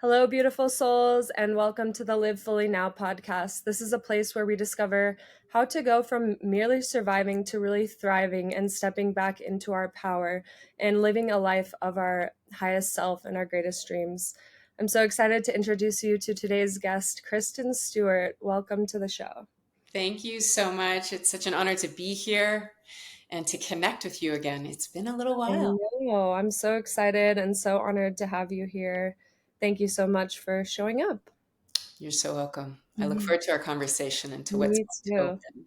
Hello, beautiful souls, and welcome to the Live Fully Now podcast. This is a place where we discover how to go from merely surviving to really thriving and stepping back into our power and living a life of our highest self and our greatest dreams. I'm so excited to introduce you to today's guest, Kristen Stewart. Welcome to the show. Thank you so much. It's such an honor to be here and to connect with you again. It's been a little I while. know. I'm so excited and so honored to have you here. Thank you so much for showing up. You're so welcome. I look Mhm. forward to our conversation and to what's Me going to too. open.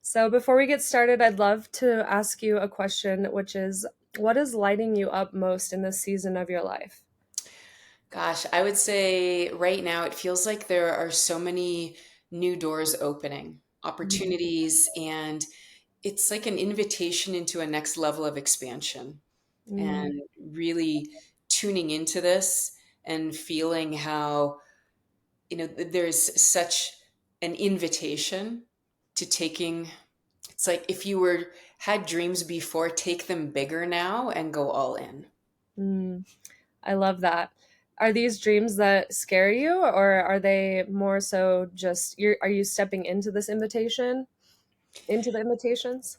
So, before we get started, I'd love to ask you a question, which is what is lighting you up most in this season of your life? Gosh, I would say right now it feels like there are so many new doors opening, Mhm. opportunities, and it's like an invitation into a next level of expansion Mm, and really tuning into this and feeling how there's such an invitation to taking. It's like if you were had dreams before, take them bigger now and go all in. mm. I love that. Are these dreams that scare you, or are they more so just are you stepping into this invitation, into the invitations?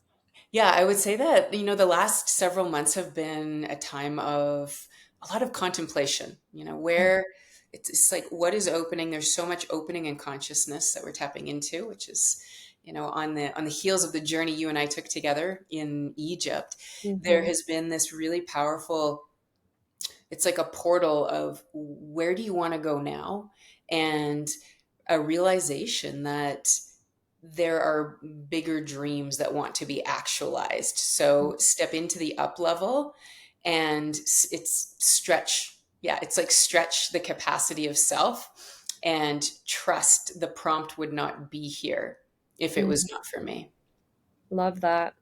Yeah, I would say that, the last several months have been a time of a lot of contemplation, where it's like what is opening? There's so much opening in consciousness that we're tapping into, which is, on the heels of the journey you and I took together in Egypt, there Mm-hmm. has been this really powerful, it's like a portal of where do you want to go now? And a realization that there are bigger dreams that want to be actualized. So step into the up level and it's stretch. Yeah, it's like stretch the capacity of self and trust the prompt would not be here if it was Mm, not for me. love that.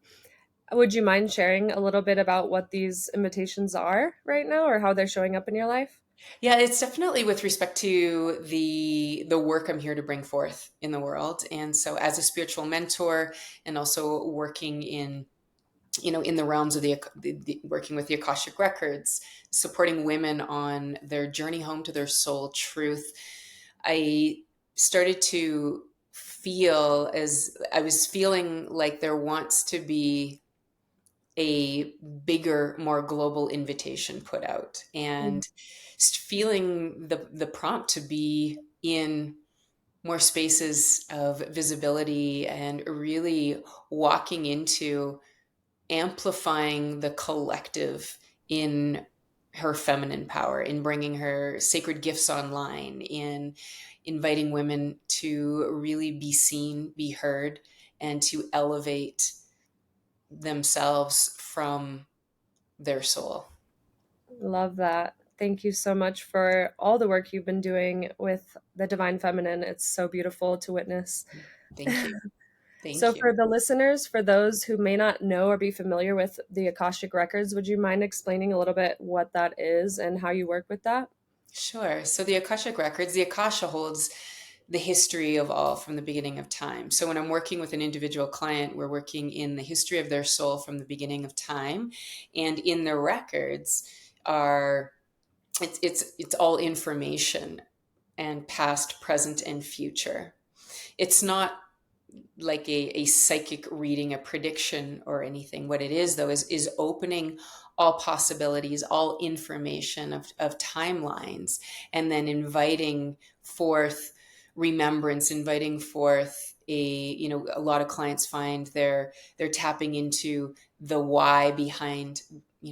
Would you mind sharing a little bit about what these invitations are right now or how they're showing up in your life? Yeah, it's definitely with respect to the work I'm here to bring forth in the world. And so as a spiritual mentor and also working in the realms of working with the Akashic records, supporting women on their journey home to their soul truth, I started to feel as I was feeling like there wants to be a bigger, more global invitation put out, Mm, and feeling the prompt to be in more spaces of visibility and really walking into amplifying the collective in her feminine power, in bringing her sacred gifts online, in inviting women to really be seen, be heard, and to elevate themselves from their soul. love that. Thank you so much for all the work you've been doing with the Divine Feminine. It's so beautiful to witness. Thank you. So, Thank you. for the listeners, for those who may not know or be familiar with the Akashic Records, would you mind explaining a little bit what that is and how you work with that? Sure. So the Akashic records, the Akasha holds the history of all from the beginning of time. So when I'm working with an individual client, we're working in the history of their soul from the beginning of time, and in the records are it's all information and past, present, and future. It's not like a psychic reading, a prediction or anything. What it is though is opening all possibilities, all information of timelines, and then inviting forth remembrance, inviting forth a lot of clients find they're tapping into the why behind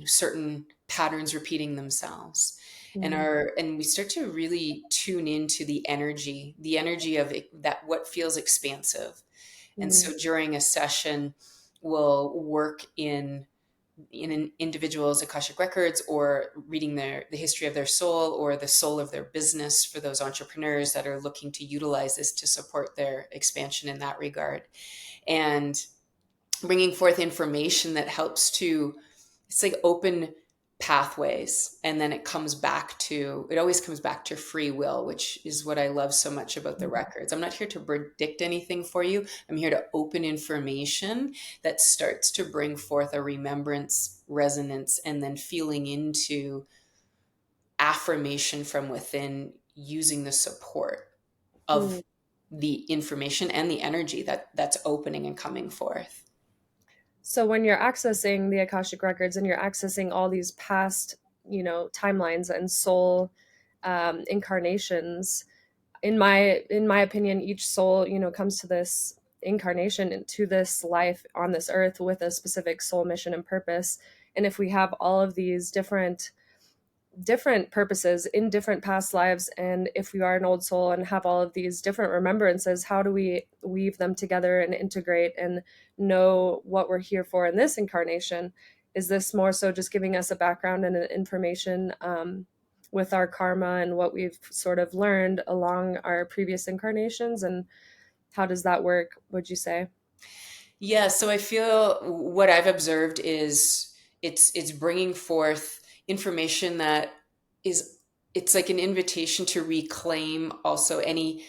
certain patterns repeating themselves, Mm, and we start to really tune into the energy of it, that what feels expansive. And mm, so during a session, we'll work in an individual's Akashic records, or reading the history of their soul or the soul of their business for those entrepreneurs that are looking to utilize this to support their expansion in that regard. And bringing forth information that helps to, it's like open pathways, and then it always comes back to free will, which is what I love so much about the records. I'm not here to predict anything for you. I'm here to open information that starts to bring forth a remembrance, resonance, and then feeling into affirmation from within using the support Mm. of the information and the energy that's opening and coming forth. So when you're accessing the Akashic records and you're accessing all these past, timelines and soul incarnations, in my opinion, each soul, comes to this incarnation and to this life on this earth with a specific soul mission and purpose. And if we have all of these different purposes in different past lives, and if we are an old soul and have all of these different remembrances, how do we weave them together and integrate and know what we're here for in this incarnation? Is this more so just giving us a background and an information with our karma and what we've sort of learned along our previous incarnations, and how does that work, would you say? Yeah, so I feel what I've observed is it's bringing forth information that is, it's like an invitation to reclaim also any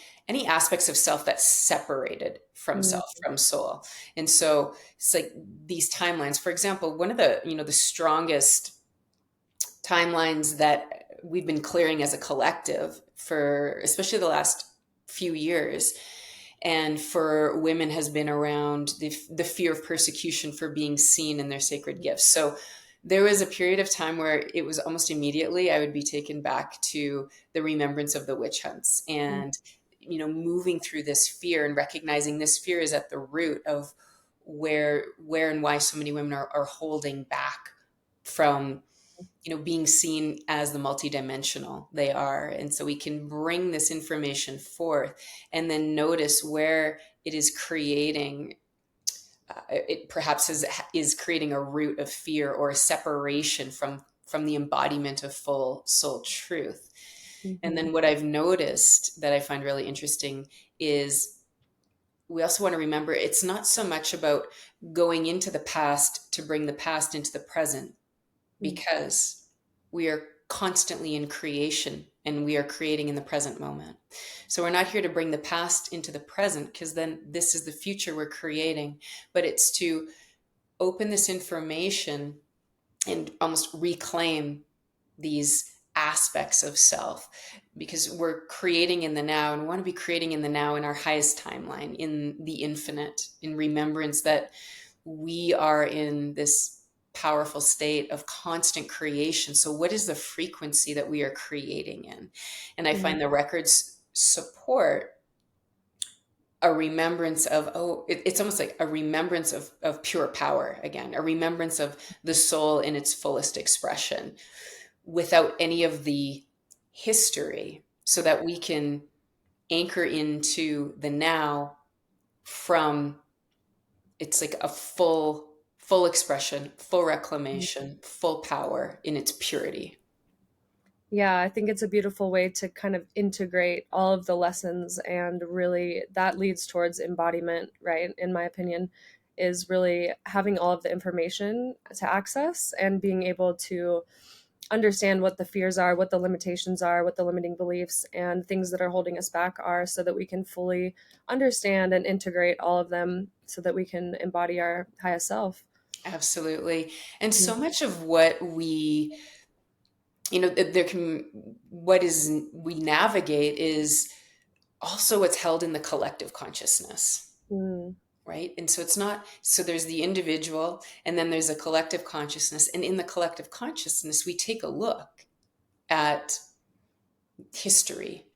aspects of self that's separated from Mm, self, from soul. And so it's like these timelines. For example, one of the, the strongest timelines that we've been clearing as a collective for especially the last few years, and for women, has been around the fear of persecution for being seen in their sacred gifts. So there was a period of time where it was almost immediately I would be taken back to the remembrance of the witch hunts, mm, and moving through this fear and recognizing this fear is at the root of where and why so many women are holding back from being seen as the multidimensional they are. And so we can bring this information forth and then notice where it is creating, it perhaps is creating a root of fear or a separation from the embodiment of full soul truth. And mhm, then what I've noticed that I find really interesting is we also want to remember it's not so much about going into the past to bring the past into the present, mm, because we are constantly in creation and we are creating in the present moment. So we're not here to bring the past into the present, because then this is the future we're creating, but it's to open this information and almost reclaim these aspects of self, because we're creating in the now, and we want to be creating in the now in our highest timeline, in the infinite, in remembrance that we are in this powerful state of constant creation. So what is the frequency that we are creating in? And I mm, find the records support a remembrance of, it's almost like a remembrance of pure power again, a remembrance of the soul in its fullest expression without any of the history, so that we can anchor into the now from, it's like a full expression, full mm. reclamation, full power in its purity. Yeah, I think it's a beautiful way to kind of integrate all of the lessons, and really that leads towards embodiment, right? In my opinion, is really having all of the information to access and being able to understand what the fears are, what the limitations are, what the limiting beliefs and things that are holding us back are, so that we can fully understand and integrate all of them so that we can embody our highest self. Absolutely. And Mm, so much of what we, there can, what is we navigate is also what's held in the collective consciousness, mm, right? And so it's not, so there's the individual and then there's a collective consciousness. And in the collective consciousness, we take a look at history,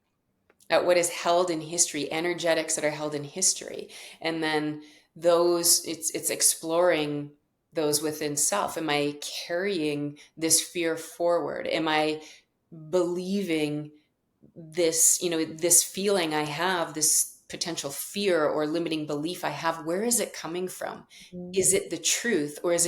at what is held in history, energetics that are held in history. And then those, it's exploring those within self. Am I carrying this fear forward? Am I believing this, this feeling I have, this potential fear or limiting belief I have, where is it coming from? mm, Is it the truth, or is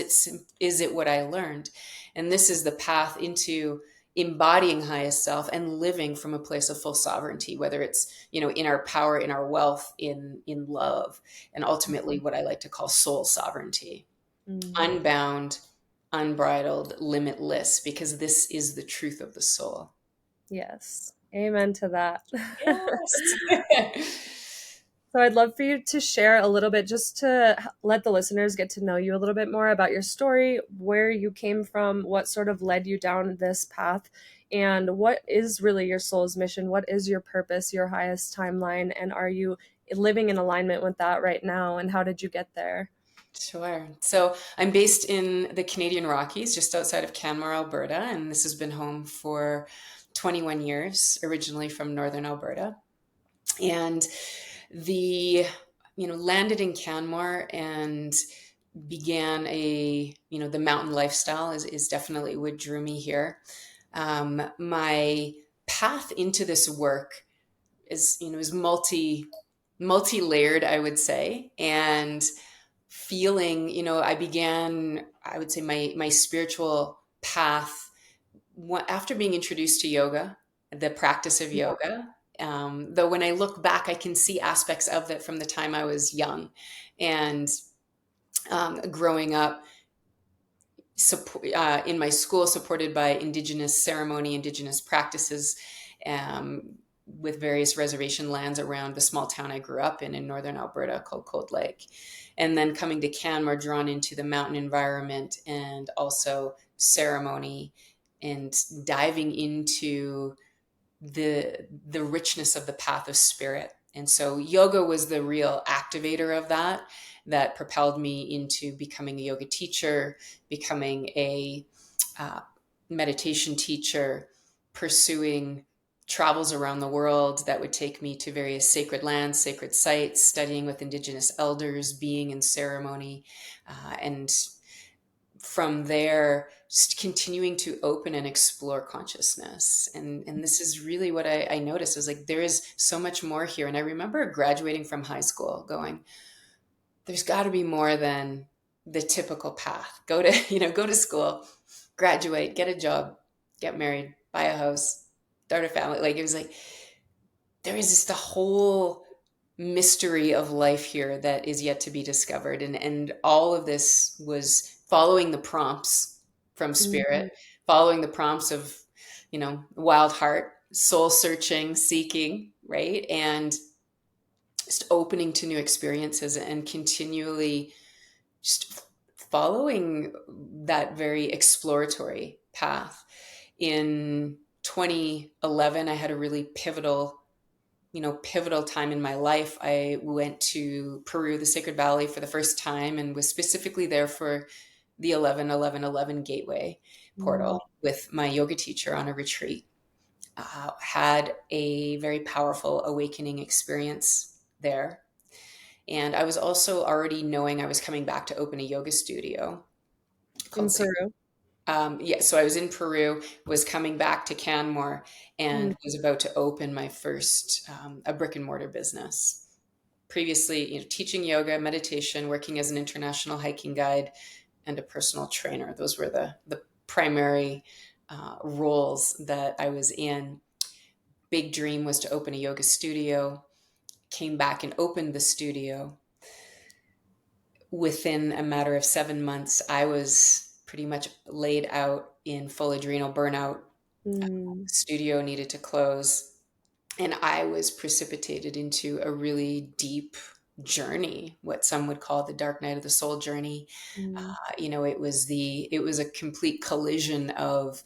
it what I learned? And this is the path into embodying highest self and living from a place of full sovereignty, whether it's, in our power, in our wealth, in love, and ultimately what I like to call soul sovereignty, mm. unbound, unbridled, limitless, because this is the truth of the soul. Yes. Amen to that. Yes. So I'd love for you to share a little bit, just to let the listeners get to know you a little bit more about your story, where you came from, what sort of led you down this path And what is really your soul's mission? What is your purpose, your highest timeline? And are you living in alignment with that right now? And how did you get there? Sure. So I'm based in the Canadian Rockies, just outside of Canmore, Alberta, and this has been home for 21 years, originally from Northern Alberta. And the, landed in Canmore and began the mountain lifestyle is definitely what drew me here. My path into this work is multi-layered, I would say. And feeling, I would say my spiritual path after being introduced to yoga, the practice of yoga. Though when I look back, I can see aspects of it from the time I was young and growing up in my school, supported by Indigenous ceremony, Indigenous practices, with various reservation lands around the small town I grew up in northern Alberta called Cold Lake. And then coming to Canmore, drawn into the mountain environment and also ceremony and diving into the richness of the path of spirit. And so yoga was the real activator of that propelled me into becoming a yoga teacher, becoming a uh, meditation teacher, pursuing travels around the world that would take me to various sacred lands, sacred sites, studying with Indigenous elders, being in ceremony, and from there just continuing to open and explore consciousness. And this is really what I noticed. Was like, there is so much more here. And I remember graduating from high school going, there's got to be more than the typical path. Go to school, graduate, get a job, get married, buy a house, start a family. Like, it was like there is just the whole mystery of life here that is yet to be discovered. And all of this was following the prompts from Mhm. spirit, following the prompts of, wild heart, soul searching, seeking, right? And just opening to new experiences and continually just following that very exploratory path. In 2011, I had a really pivotal time in my life. I went to Peru, the Sacred Valley, for the first time and was specifically there for the 11-11-11 gateway Mm. portal with my yoga teacher on a retreat. Had a very powerful awakening experience there. And I was also already knowing I was coming back to open a yoga studio In called Peru. yeah, so I was in Peru, was coming back to Canmore, Mm. and was about to open my first a brick and mortar business. Previously, teaching yoga, meditation, working as an international hiking guide, and a personal trainer. Those were the primary roles that I was in. Big dream was to open a yoga studio. Came back and opened the studio. Within a matter of 7 months, I was pretty much laid out in full adrenal burnout. Mm. Studio needed to close, and I was precipitated into a really deep journey, what some would call the dark night of the soul journey. Mm. It was a complete collision of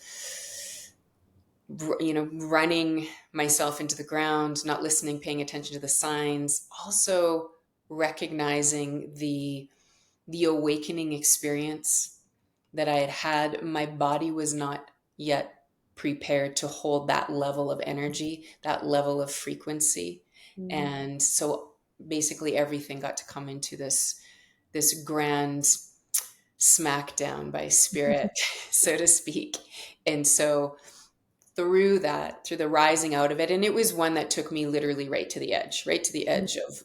running myself into the ground, not listening, paying attention to the signs, also recognizing the awakening experience that I had had. My body was not yet prepared to hold that level of energy, that level of frequency. Mm. And so basically everything got to come into this grand smackdown by spirit, so to speak. And so through the rising out of it, and it was one that took me literally right to the edge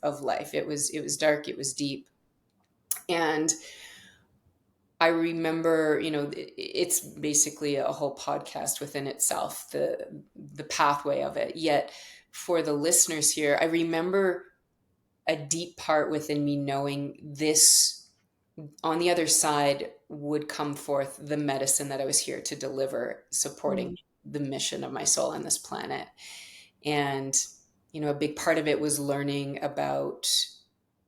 of life. It was dark, it was deep. And I remember, it's basically a whole podcast within itself, the pathway of it. Yet for the listeners here, I remember a deep part within me knowing this on the other side would come forth the medicine that I was here to deliver, supporting Mm. the mission of my soul on this planet. And, a big part of it was learning about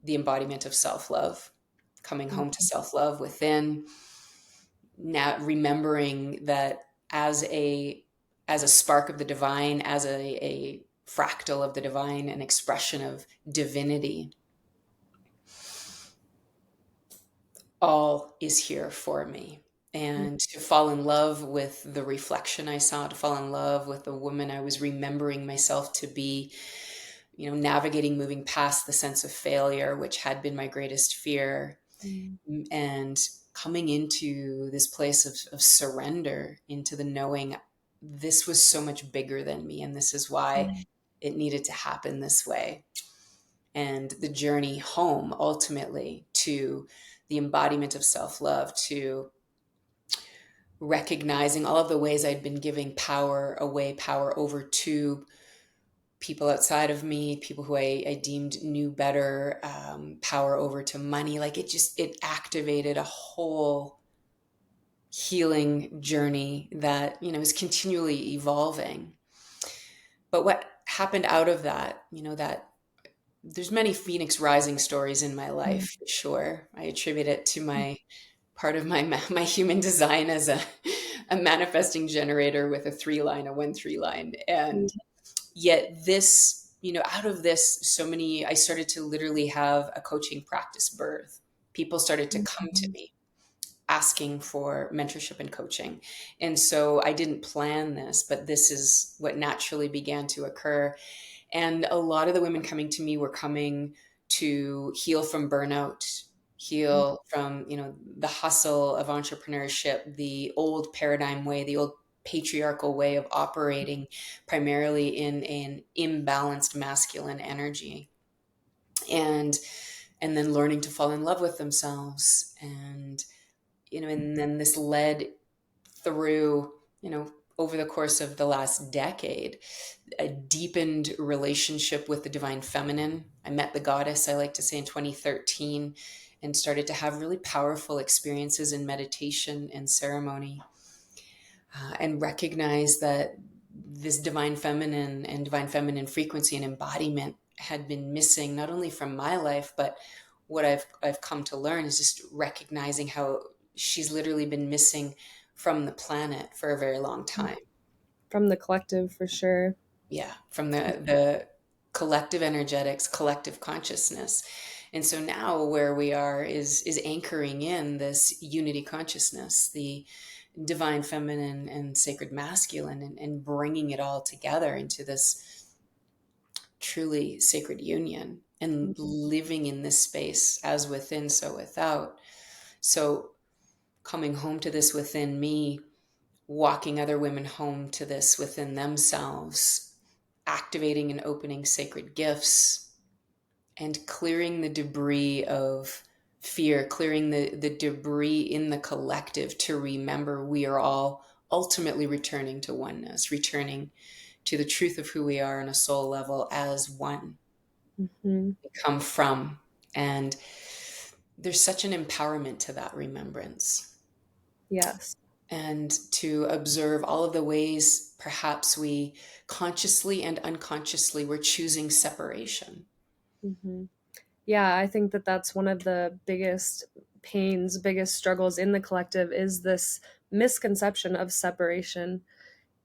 the embodiment of self-love, coming home to self-love within, now remembering that as a as a spark of the divine, as a fractal of the divine, an expression of divinity, all is here for me. And to fall in love with the reflection I saw, to fall in love with the woman I was remembering myself to be, navigating, moving past the sense of failure, which had been my greatest fear, Mm-hmm. and coming into this place of surrender, into the knowing this was so much bigger than me, and this is why it needed to happen this way. And the journey home ultimately to the embodiment of self-love, to recognizing all of the ways I'd been giving power away, power over to people outside of me, people who I deemed knew better, power over to money. Like it activated a whole healing journey that, is continually evolving. But what happened out of that, that there's many Phoenix rising stories in my life, for sure. I attribute it to my part of my human design as a manifesting generator with a 3 line, a 1 3 line. And yet this, out of this, I started to literally have a coaching practice birth. People started to come to me asking for mentorship and coaching. And so I didn't plan this, but this is what naturally began to occur. And a lot of the women coming to me were coming to heal from burnout, heal from, the hustle of entrepreneurship, the old paradigm way, the old patriarchal way of operating, primarily in an imbalanced masculine energy. And then learning to fall in love with themselves. And then this led through, over the course of the last decade, a deepened relationship with the divine feminine. I met the goddess, I like to say, in 2013, and started to have really powerful experiences in meditation and ceremony, and recognize that this divine feminine and divine feminine frequency and embodiment had been missing, not only from my life, but what I've come to learn is just recognizing how she's literally been missing from the planet for a very long time. From the collective, for sure. Yeah, from the collective energetics, collective consciousness. And so now where we are is anchoring in this unity consciousness, the divine feminine and sacred masculine, and bringing it all together into this truly sacred union, and living in this space as within, so without. So coming home to this within me, walking other women home to this within themselves, activating and opening sacred gifts, and clearing the debris of fear, clearing the debris in the collective to remember we are all ultimately returning to oneness, returning to the truth of who we are on a soul level as one. Mm-hmm. We come from. And there's such an empowerment to that remembrance. Yes. And to observe all of the ways perhaps we consciously and unconsciously were choosing separation. Mm-hmm. Yeah, I think that that's one of the biggest pains, biggest struggles in the collective is this misconception of separation.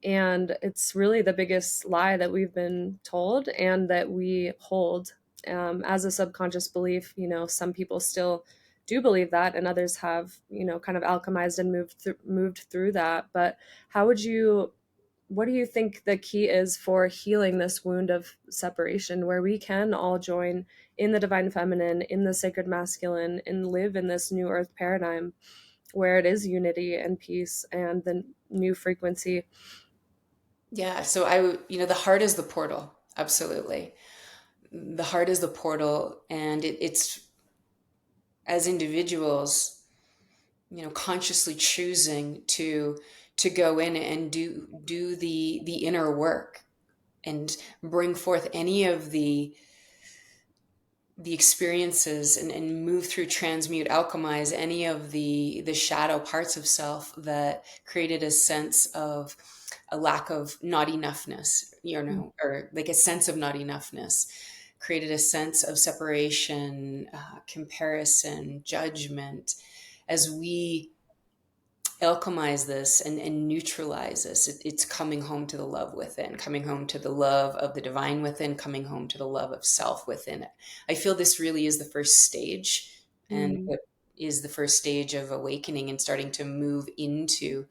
And it's really the biggest lie that we've been told and that we hold as a subconscious belief. Some people still do believe that, and others have, kind of alchemized and moved through that. But how would you what do you think the key is for healing this wound of separation where we can all join in the divine feminine, in the sacred masculine, and live in this new earth paradigm where it is unity and peace and the new frequency? Yeah, so the heart is the portal. Absolutely. The heart is the portal, and it's as individuals, consciously choosing to go in and do the inner work, and bring forth any of the experiences, and move through, transmute, alchemize any of the shadow parts of self that created a sense of a lack of not enoughness, or like a sense of not enoughness, created a sense of separation, comparison, judgment, as we alchemize this and neutralize this. It's coming home to the love within, coming home to the love of the divine within, coming home to the love of self within. I feel this really is the first stage, and Mm, what is the first stage of awakening and starting to move into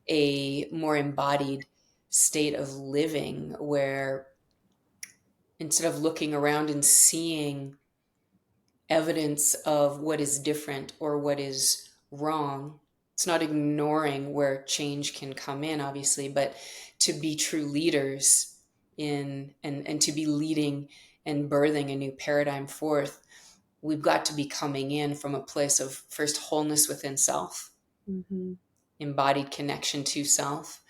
a more embodied state of living, where instead of looking around and seeing evidence of what is different or what is wrong, it's not ignoring where change can come in, obviously, but to be true leaders in and to be leading and birthing a new paradigm forth, we've got to be coming in from a place of first wholeness within self, mhm, embodied connection to self,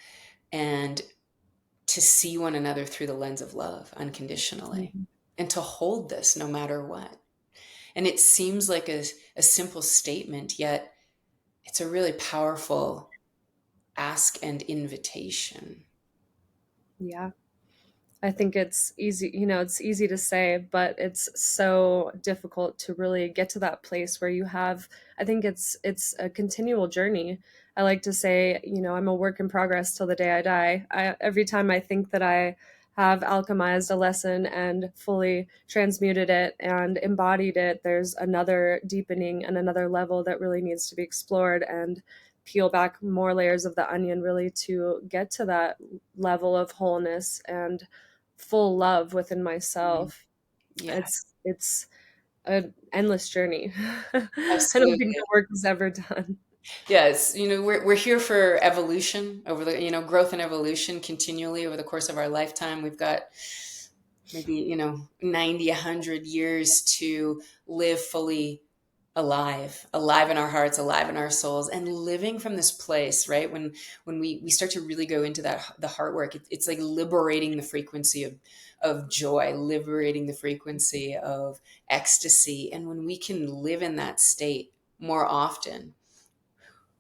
and to see one another through the lens of love unconditionally, mhm. and to hold this no matter what. And it seems like a simple statement, yet it's a really powerful ask and invitation. Yeah. I think it's easy, it's easy to say, but it's so difficult to really get to that place where you have, I think it's a continual journey. I like to say, I'm a work in progress till the day I die. Every time I think that I have alchemized a lesson and fully transmuted it and embodied it, there's another deepening and another level that really needs to be explored and peel back more layers of the onion really to get to that level of wholeness and full love within Mm. myself. Yeah, It's an endless journey. I don't think absolutely. the work is ever done. Yeah, it's, we're here for evolution over the, growth and evolution continually over the course of our lifetime. We've got maybe, 90, 100 years to live fully alive in our hearts, alive in our souls, and living from this place, right? When we start to really go into that, the heart work, it's like liberating the frequency of joy, liberating the frequency of ecstasy. And when we can live in that state more often,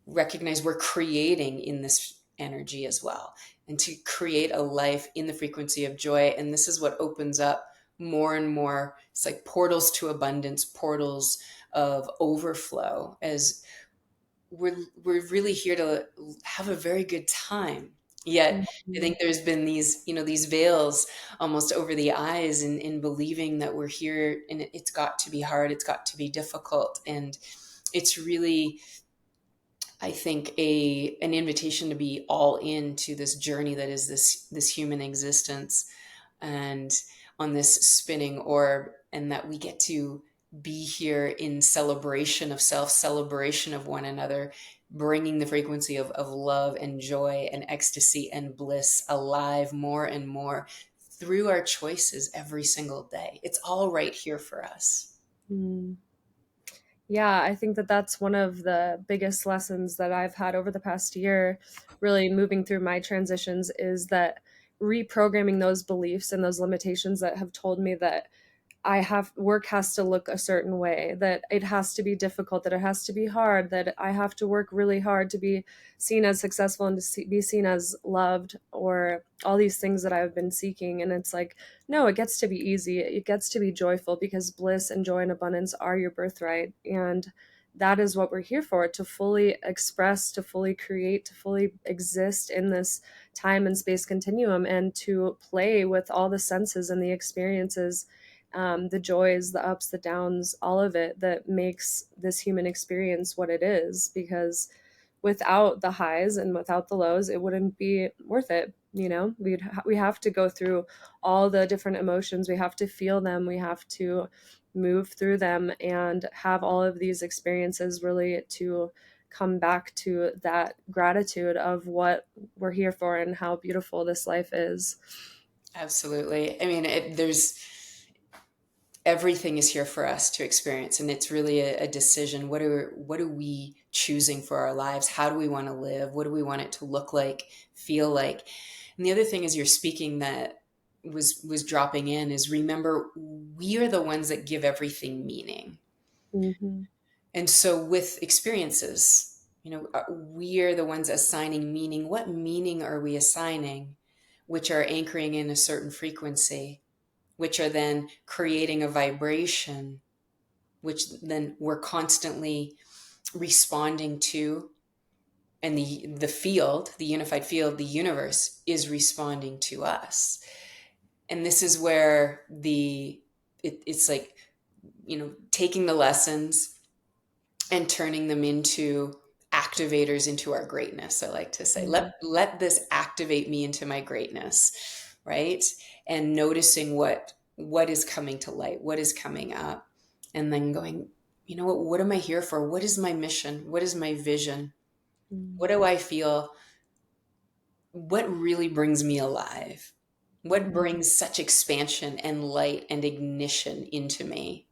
recognize we're creating in this energy as well, and to create a life in the frequency of joy. And this is what opens up more and more. It's like portals to abundance, portals of overflow, as we're really here to have a very good time. Yet I Mhm. think there's been these veils almost over the eyes in believing that we're here, and it's got to be hard, it's got to be difficult. And it's really, I think, an invitation to be all into this journey that is this human existence, and on this spinning orb, and that we get to be here in celebration of self, celebration of one another, bringing the frequency of love and joy and ecstasy and bliss alive more and more through our choices every single day. It's all right here for us. Mm. Yeah, I think that that's one of the biggest lessons that I've had over the past year, really moving through my transitions, is that reprogramming those beliefs and those limitations that have told me that I have work has to look a certain way, that it has to be difficult, that it has to be hard, that I have to work really hard to be seen as successful and to be seen as loved, or all these things that I've been seeking. And it's like, no, it gets to be easy. It gets to be joyful because bliss and joy and abundance are your birthright. And that is what we're here for, to fully express, to fully create, to fully exist in this time and space continuum, and to play with all the senses and the experiences, the joys, the ups, the downs, all of it that makes this human experience what it is. Because without the highs and without the lows, it wouldn't be worth it. We have to go through all the different emotions. We have to feel them. We have to move through them and have all of these experiences really to come back to that gratitude of what we're here for and how beautiful this life is. Absolutely. I mean, there's everything is here for us to experience, and it's really a decision. What are we choosing for our lives? How do we want to live? What do we want it to look like, feel like? And the other thing is, you're speaking, that was dropping in, is remember, we are the ones that give everything meaning. Hmm. And so with experiences, we are the ones assigning meaning. What meaning are we assigning, which are anchoring in a certain frequency, which are then creating a vibration, which then we're constantly responding to and the field, the unified field, the universe is responding to us. And this is where it's like, taking the lessons and turning them into activators into our greatness. I like to say, Mm. let this activate me into my greatness, right? And noticing what is coming to light, what is coming up, and then going, what am I here for? What is my mission? What is my vision? Mm. What do I feel? What really brings me alive? What Mhm. brings such expansion and light and ignition into me?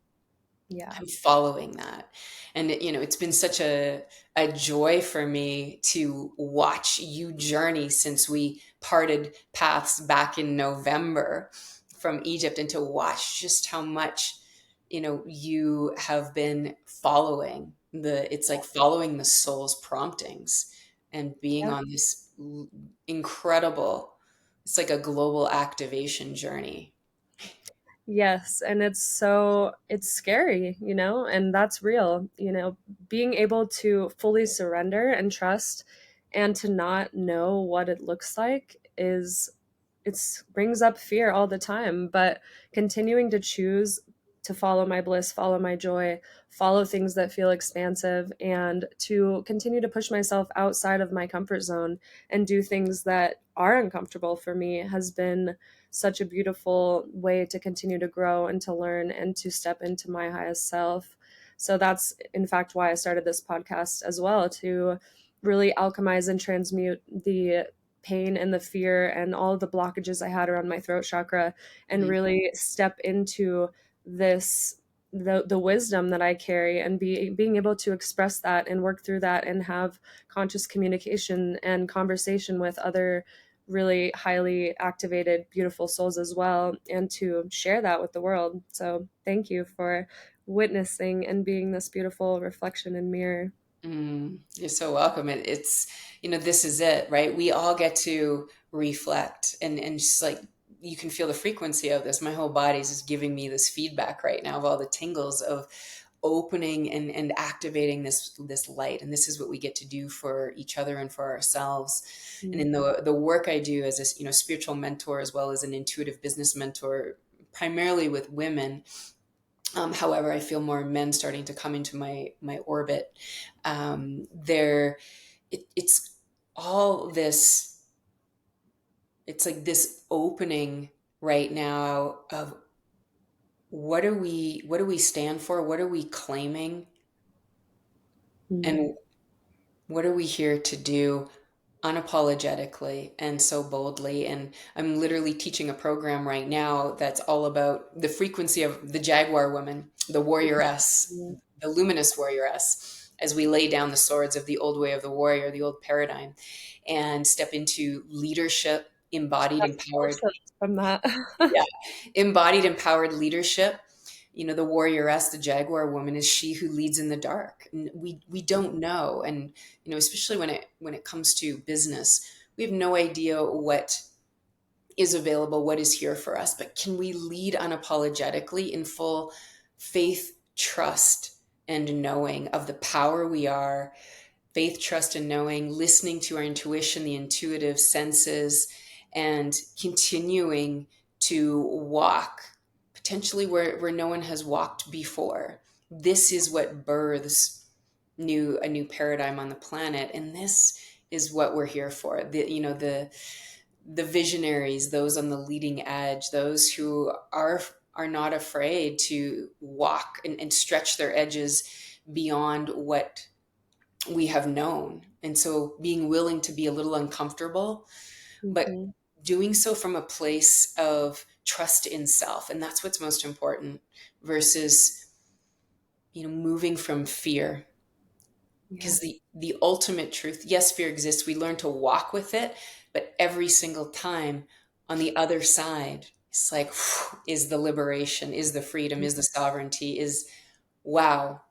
Yeah. I'm following that. And it's been such a joy for me to watch you journey since we parted paths back in November from Egypt, and to watch just how much you have been following it's like following the soul's promptings and being Yep. on this incredible, it's like a global activation journey. Yes, and it's scary, and that's real, being able to fully surrender and trust and to not know what it looks like is it's brings up fear all the time, but continuing to choose to follow my bliss, follow my joy, follow things that feel expansive, and to continue to push myself outside of my comfort zone and do things that are uncomfortable for me has been such a beautiful way to continue to grow and to learn and to step into my highest self. So that's in fact why I started this podcast as well, to really alchemize and transmute the pain and the fear and all of the blockages I had around my throat chakra, and Mhm. really step into this the wisdom that I carry, and being able to express that and work through that and have conscious communication and conversation with other really highly activated beautiful souls as well, and to share that with the world. So thank you for witnessing and being this beautiful reflection and mirror. You're so welcome. This is it, right? We all get to reflect, and just like, you can feel the frequency of this. My whole body's just giving me this feedback right now of all the tingles of opening and activating this light. And this is what we get to do for each other and for ourselves. And Mm. in the work I do as a spiritual mentor, as well as an intuitive business mentor, primarily with women. However, I feel more men starting to come into my orbit. There, it's all this. It's like this opening right now of what do we stand for? What are we claiming? Mm. And what are we here to do unapologetically and so boldly? And I'm literally teaching a program right now that's all about the frequency of the Jaguar woman, the warrioress, Mm. the luminous warrioress, as we lay down the swords of the old way of the warrior, the old paradigm, and step into leadership, embodied, That's empowered. from that. Yeah, embodied, empowered leadership. The warrioress, the Jaguar woman, is she who leads in the dark. And we don't know. And especially when it comes to business, we have no idea what is available, what is here for us. But can we lead unapologetically in full faith, trust, and knowing of the power we are? Faith, trust, and knowing, listening to our intuition, the intuitive senses, and continuing to walk potentially where no one has walked before. This is what births a new paradigm on the planet, and this is what we're here for. The visionaries, those on the leading edge, those who are not afraid to walk and stretch their edges beyond what we have known. And so being willing to be a little uncomfortable, but Mhm. doing so from a place of trust in self. And that's what's most important, versus, moving from fear. Yeah. Because the ultimate truth, yes, fear exists. We learn to walk with it, but every single time on the other side, it's like, is the liberation, is the freedom, is the sovereignty, is, wow,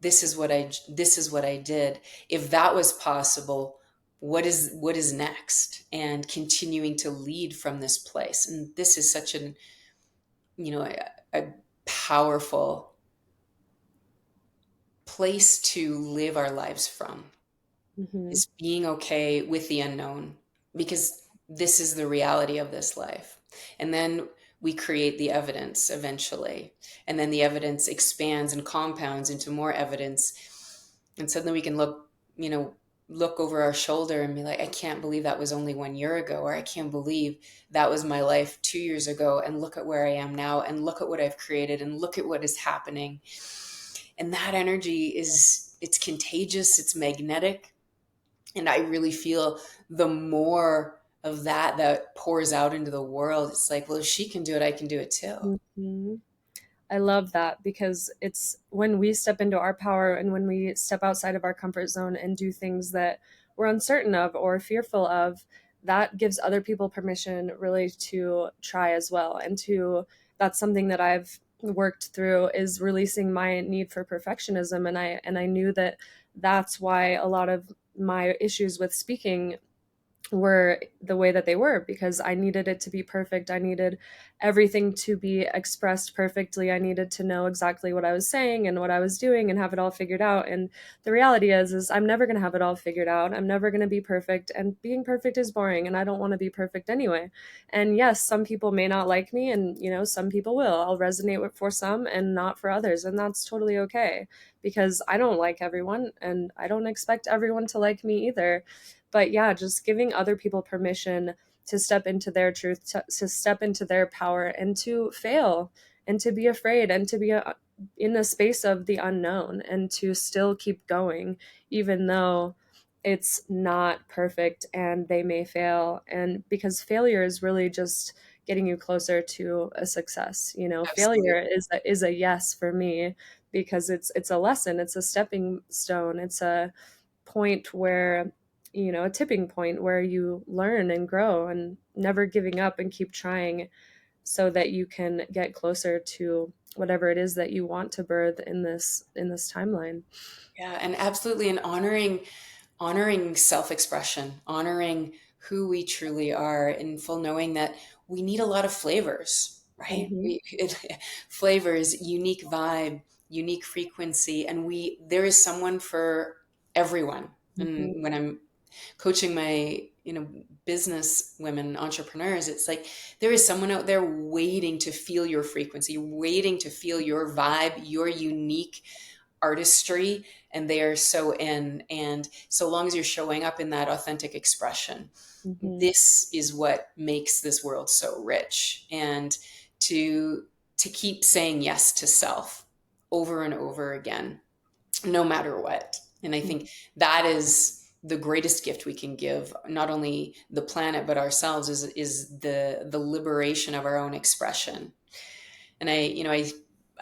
this is what I did. If that was possible, what is next? And continuing to lead from this place. And this is such a powerful place to live our lives from. Mm-hmm. is being okay with the unknown, because this is the reality of this life. And then we create the evidence eventually. And then the evidence expands and compounds into more evidence. And suddenly we can you know, look over our shoulder and be like, I can't believe that was only 1 year ago, or I can't believe that was my life 2 years ago. And look at where I am now, and look at what I've created, and look at what is happening. And that energy it's contagious, it's magnetic. And I really feel the more of that pours out into the world, it's like, well, if she can do it, I can do it too. Mm-hmm. I love that because it's when we step into our power and when we step outside of our comfort zone and do things that we're uncertain of or fearful of, that gives other people permission really to try as well. And to that's something that I've worked through is releasing my need for perfectionism. And I knew that that's why a lot of my issues with speaking were the way that they were, because I needed it to be perfect. I needed everything to be expressed perfectly. I needed to know exactly what I was saying and what I was doing and have it all figured out. And the reality is I'm never going to have it all figured out. I'm never going to be perfect, and being perfect is boring, and I don't want to be perfect anyway. And yes, some people may not like me, and some people will. I'll resonate with for some and not for others, and that's totally okay, because I don't like everyone and I don't expect everyone to like me either. But yeah, just giving other people permission to step into their truth, to step into their power, and to fail, and to be afraid, and to be in the space of the unknown, and to still keep going, even though it's not perfect and they may fail. And because failure is really just getting you closer to a success. Absolutely. Failure is a yes for me, because it's a lesson, it's a stepping stone, it's a point where a tipping point where you learn and grow, and never giving up and keep trying, so that you can get closer to whatever it is that you want to birth in this timeline. Yeah, and absolutely. And honoring self-expression, honoring who we truly are, in full knowing that we need a lot of flavors, right? Hmm. Flavors, unique vibe, unique frequency, and there is someone for everyone. Hmm. And when I'm coaching my business women entrepreneurs, it's like there is someone out there waiting to feel your frequency, waiting to feel your vibe, your unique artistry, and they are so in. And so long as you're showing up in that authentic expression, Hmm. this is what makes this world so rich. And to keep saying yes to self over and over again, no matter what. And I think that is the greatest gift we can give, not only the planet but ourselves, is the liberation of our own expression. And I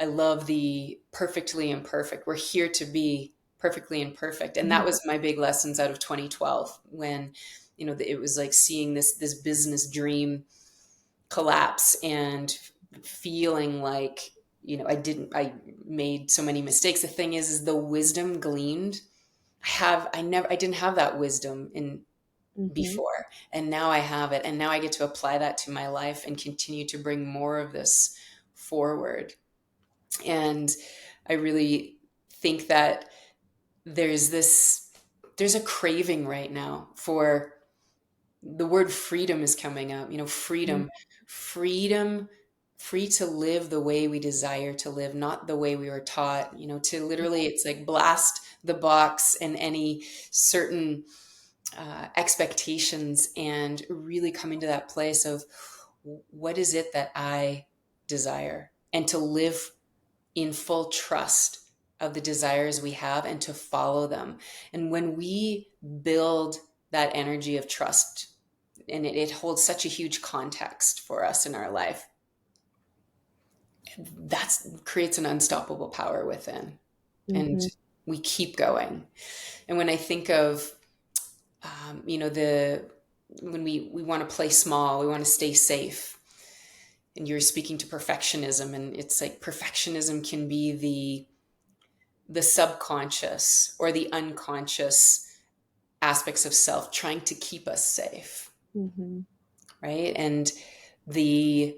love the perfectly imperfect. We're here to be perfectly imperfect. And that was my big lessons out of 2012, when it was like seeing this business dream collapse, and feeling like I made so many mistakes. The thing is the wisdom gleaned. I didn't have that wisdom in Hmm. before, and now I have it, and now I get to apply that to my life and continue to bring more of this forward. And I really think that there's a craving right now for, the word freedom is coming up, freedom, free to live the way we desire to live, not the way we were taught, to literally, it's like blast the box and any certain expectations, and really coming to that place of what is it that I desire, and to live in full trust of the desires we have, and to follow them. And when we build that energy of trust, and it holds such a huge context for us in our life, that creates an unstoppable power within. And Hmm. we keep going. And when I think of, the when we want to play small, we want to stay safe. And you're speaking to perfectionism, and it's like perfectionism can be the subconscious or the unconscious aspects of self trying to keep us safe, Hmm. right? And the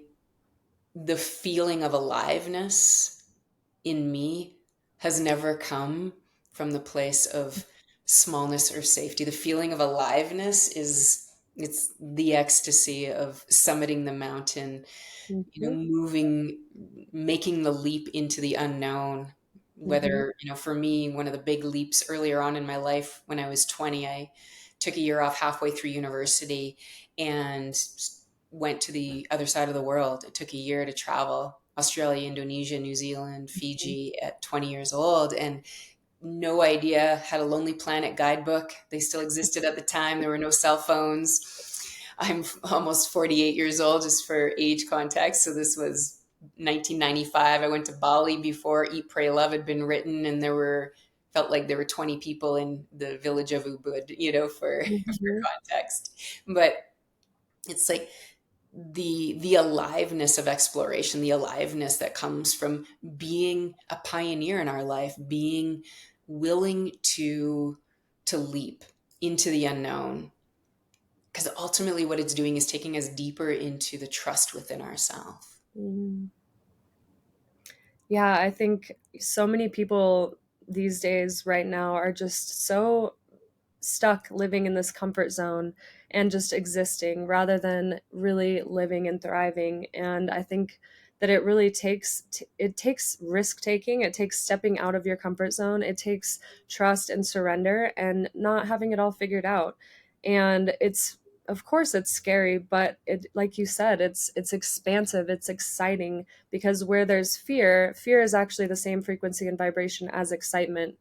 the feeling of aliveness in me has never come from the place of smallness or safety. The feeling of aliveness is, it's the ecstasy of summiting the mountain, Mm-hmm. moving, making the leap into the unknown. Mm-hmm. Whether, for me, one of the big leaps earlier on in my life when I was 20, I took a year off halfway through university and went to the other side of the world. It took a year to travel Australia, Indonesia, New Zealand, Fiji at 20 years old. And no idea, had a Lonely Planet guidebook. They still existed at the time. There were no cell phones. I'm almost 48 years old, just for age context. So this was 1995. I went to Bali before Eat, Pray, Love had been written, and felt like there were 20 people in the village of Ubud, for Mm-hmm. context. But it's like the aliveness of exploration, the aliveness that comes from being a pioneer in our life, being willing to leap into the unknown, because ultimately what it's doing is taking us deeper into the trust within ourselves. Mm-hmm. Yeah, I think so many people these days right now are just so stuck living in this comfort zone and just existing rather than really living and thriving. And I think that it really takes risk taking, it takes stepping out of your comfort zone, it takes trust and surrender and not having it all figured out. And it's, of course it's scary, but it, like you said, it's expansive, it's exciting, because where there's fear is actually the same frequency and vibration as excitement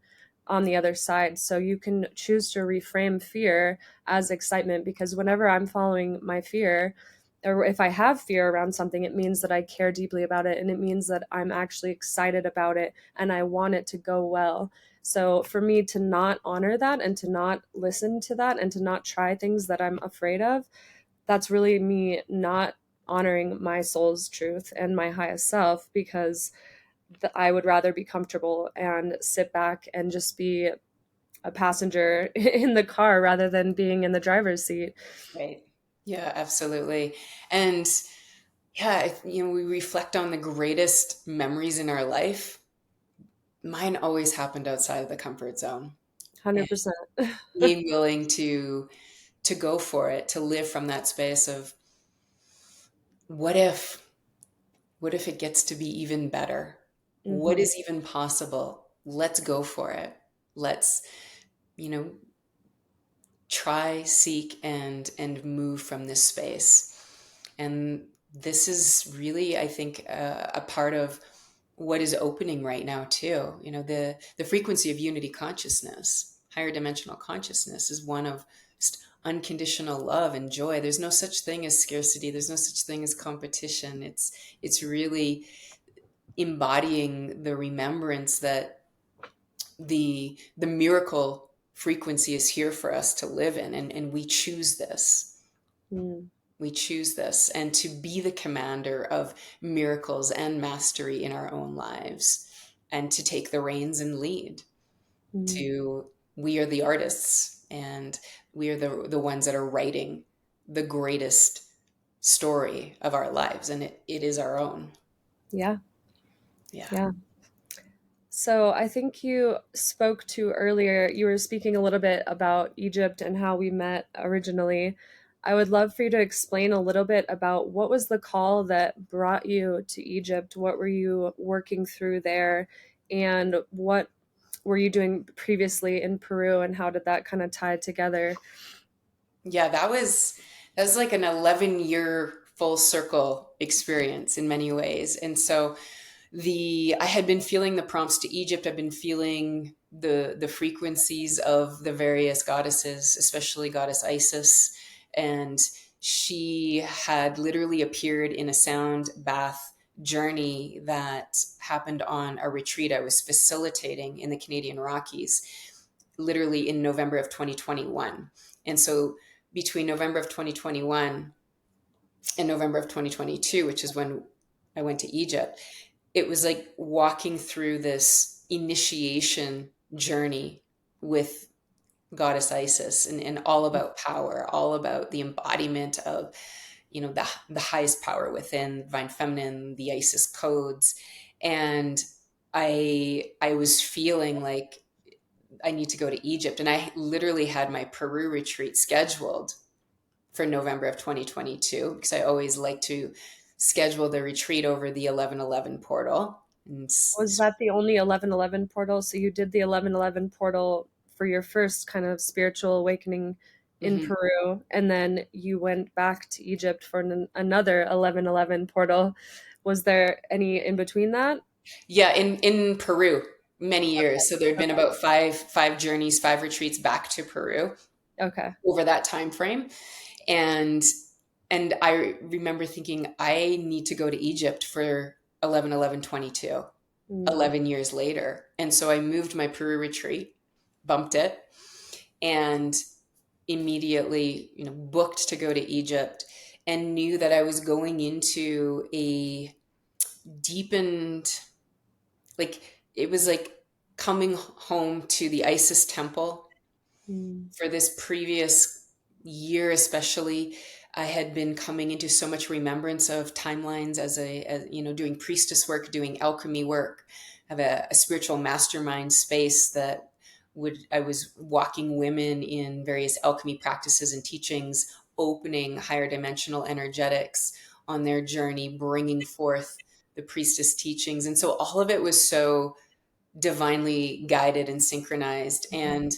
on the other side. So you can choose to reframe fear as excitement, because whenever I'm following my fear, or if I have fear around something, it means that I care deeply about it, and it means that I'm actually excited about it and I want it to go well. So for me to not honor that and to not listen to that and to not try things that I'm afraid of, that's really me not honoring my soul's truth and my highest self, because I would rather be comfortable and sit back and just be a passenger in the car rather than being in the driver's seat. Right. Yeah, absolutely. And yeah, we reflect on the greatest memories in our life. Mine always happened outside of the comfort zone. And 100%. being willing to go for it, to live from that space of what if, what if it gets to be even better? What Hmm. is even possible? Let's go for it. Let's, you know, try, seek, and move from this space. And this is really, I think, a part of what is opening right now too. The frequency of unity consciousness, higher dimensional consciousness, is one of just unconditional love and joy. There's no such thing as scarcity. There's no such thing as competition. It's really embodying the remembrance that the miracle frequency is here for us to live in, and we choose this. Mm, We choose this, and to be the commander of miracles and mastery in our own lives, and to take the reins and lead. mm. To We are the artists, and we are the ones that are writing the greatest story of our lives, and it is our own. Yeah, Yeah. yeah. So I think you spoke to earlier, you were speaking a little bit about Egypt and how we met originally. I would love for you to explain a little bit about what was the call that brought you to Egypt? What were you working through there? And what were you doing previously in Peru, and how did that kind of tie together? Yeah, that was like an 11-year full circle experience in many ways. And so the I had been feeling the prompts to Egypt. I've been feeling the frequencies of the various goddesses, especially goddess Isis, and she had literally appeared in a sound bath journey that happened on a retreat I was facilitating in the Canadian Rockies, literally in November of 2021. And so between November of 2021 and November of 2022, which is when I went to Egypt, it was like walking through this initiation journey with goddess Isis, and all about power, all about the embodiment of, the highest power within divine feminine, the Isis codes. And I was feeling like I need to go to Egypt. And I literally had my Peru retreat scheduled for November of 2022 because I always like to schedule the retreat over the 1111 portal. And Was that the only 1111 portal? So you did the 1111 portal for your first kind of spiritual awakening in mhm. Peru, and then you went back to Egypt for another 1111 portal. Was there any in between that? Yeah, in Peru, many years. So there'd been Okay. about five journeys, five retreats back to Peru Okay. over that time frame. And I remember thinking I need to go to Egypt for 11/11/22, Mm, 11 years later. And so I moved my Peru retreat, bumped it, and immediately, booked to go to Egypt and knew that I was going into a deepened, like it was like coming home to the Isis temple. mm, For this previous year especially, I had been coming into so much remembrance of timelines as doing priestess work, doing alchemy work. I have a spiritual mastermind space that would I was walking women in various alchemy practices and teachings, opening higher dimensional energetics on their journey, bringing forth the priestess teachings. And so all of it was so divinely guided and synchronized. mhm, And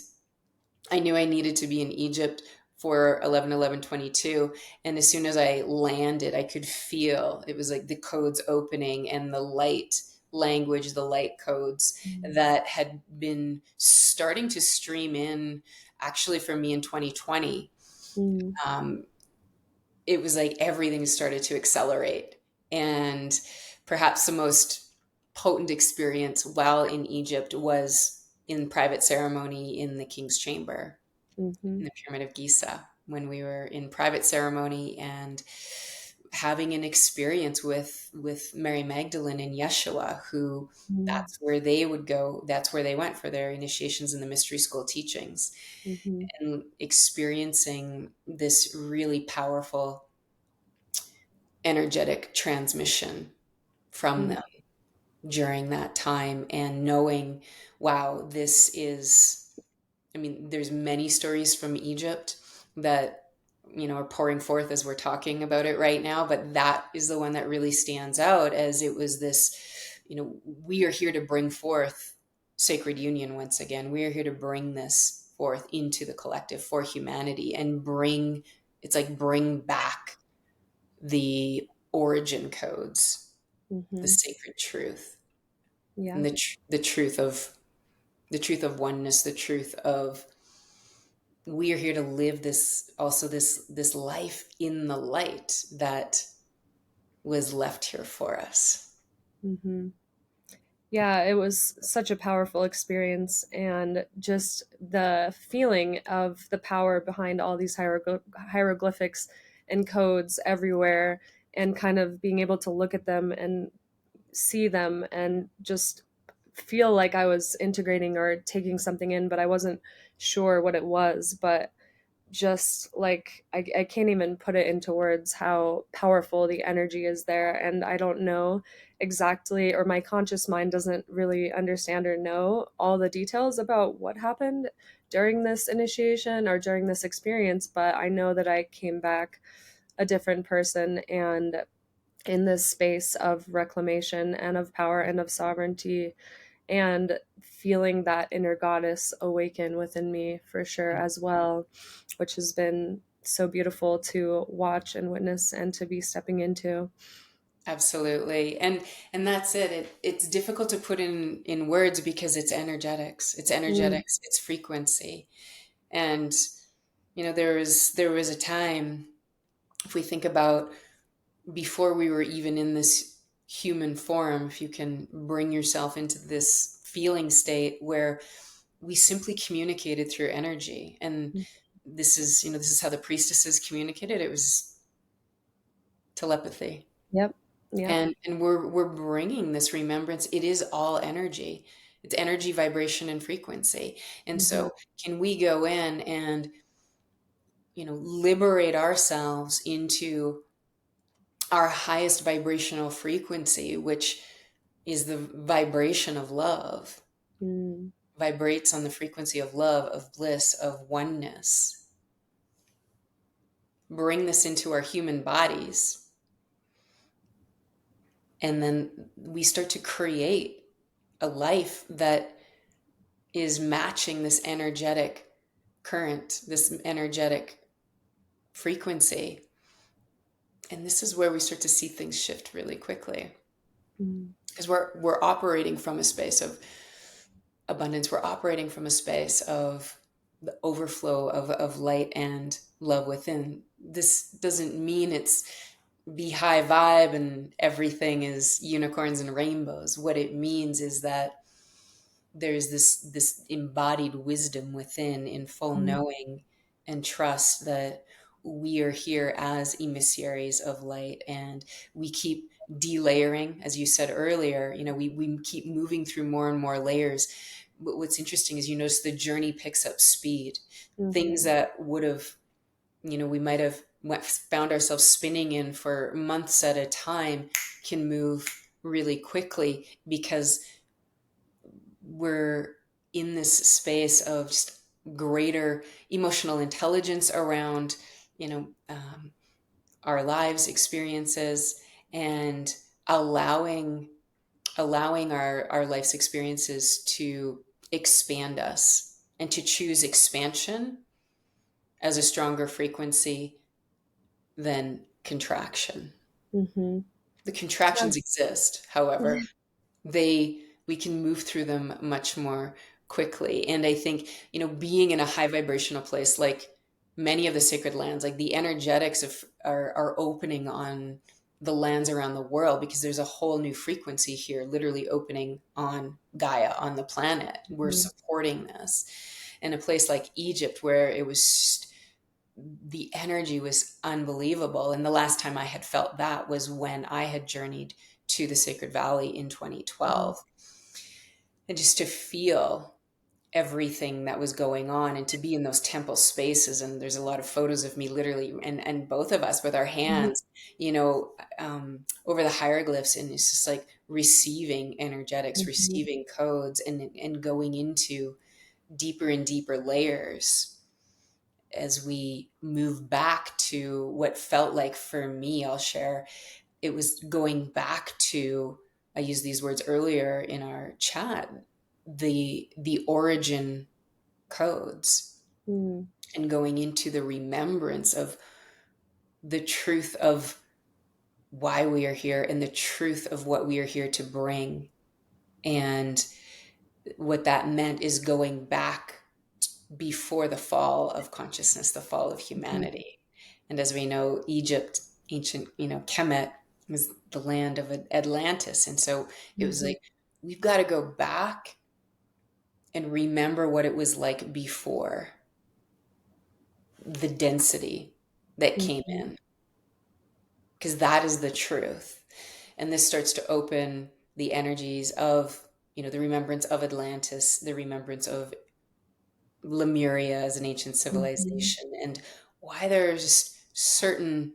I knew I needed to be in Egypt for 11/11/22, and as soon as I landed I could feel it was like the codes opening and the light language, the light codes mm, that had been starting to stream in actually for me in 2020. mm, um, it was like everything started to accelerate, and perhaps the most potent experience while in Egypt was in private ceremony in the king's chamber in mhm, the Pyramid of Giza, when we were in private ceremony and having an experience with Mary Magdalene and Yeshua, who mm, that's where they would go, that's where they went for their initiations in the mystery school teachings, mhm, and experiencing this really powerful energetic transmission from mm, them during that time, and knowing, wow, this is, I mean, there's many stories from Egypt that, are pouring forth as we're talking about it right now, but that is the one that really stands out as it was this, we are here to bring forth sacred union once again. We are here to bring this forth into the collective for humanity and it's like bring back the origin codes, the mhm. sacred truth, and Yeah. the truth of oneness, the truth of we are here to live this life in the light that was left here for us. Mhm. Yeah, it was such a powerful experience, and just the feeling of the power behind all these hieroglyphics and codes everywhere, and kind of being able to look at them and see them and just feel like I was integrating or taking something in, but I wasn't sure what it was. But just like I can't even put it into words how powerful the energy is there. And I don't know exactly, or my conscious mind doesn't really understand or know all the details about what happened during this initiation or during this experience, but I know that I came back a different person, and in this space of reclamation and of power and of sovereignty, and feeling that inner goddess awaken within me for sure as well, which has been so beautiful to watch and witness and to be stepping into. Absolutely. And that's it. It's difficult to put in words because it's energetics. It's Mm, energetics, it's frequency. And there was a time, if we think about before we were even in this human form, if you can bring yourself into this feeling state where we simply communicated through energy. And mm, this is how the priestesses communicated. It was telepathy. yep, yep. And we're bringing this remembrance. It is all energy. It's energy, vibration, and frequency. And Hmm. so can we go in and liberate ourselves into our highest vibrational frequency, which is the vibration of love, Mm, vibrates on the frequency of love, of bliss, of oneness, bring this into our human bodies, and then we start to create a life that is matching this energetic current, this energetic frequency. And this is where we start to see things shift really quickly, Mm. because we're operating from a space of abundance. We're operating from a space of the overflow of light and love within. This doesn't mean it's be high vibe and everything is unicorns and rainbows. What it means is that there's this embodied wisdom within, in full Mm. knowing and trust that we are here as emissaries of light, and we keep delayering, as you said earlier. We keep moving through more and more layers. But what's interesting is you notice the journey picks up speed. Things Mhm. that would have, we might have found ourselves spinning in for months at a time can move really quickly, because we're in this space of just greater emotional intelligence around, you know, um, our lives, experiences, and allowing our life's experiences to expand us, and to choose expansion as a stronger frequency than contraction. Mhm. The Yeah. contractions exist, however, we can move through them much more quickly. And I think, being in a high vibrational place, like many of the sacred lands, like the energetics are opening on the lands around the world, because there's a whole new frequency here literally opening on Gaia, on the planet. We're Mhm. supporting this. In a place like Egypt, where it was, the energy was unbelievable. And the last time I had felt that was when I had journeyed to the Sacred Valley in Mhm. 2012. And just to feel everything that was going on, and to be in those temple spaces. And there's a lot of photos of me literally, and both of us with our Mhm. hands, over the hieroglyphs. And it's just like receiving energetics, Mhm. receiving codes, and going into deeper and deeper layers as we move back to what felt like, for me, I'll share, it was going back to, I used these words earlier in our chat, the origin codes, Mm. and going into the remembrance of the truth of why we are here, and the truth of what we are here to bring. And what that meant is going back before the fall of consciousness, the fall of Mhm. humanity. And as we know, Egypt, ancient, Kemet, was the land of Atlantis. And so it was Mhm. like, we've got to go back and remember what it was like before the density that came Mhm. in, because that is the truth. And this starts to open the energies of, the remembrance of Atlantis, the remembrance of Lemuria as an ancient Mhm. civilization, and why there's certain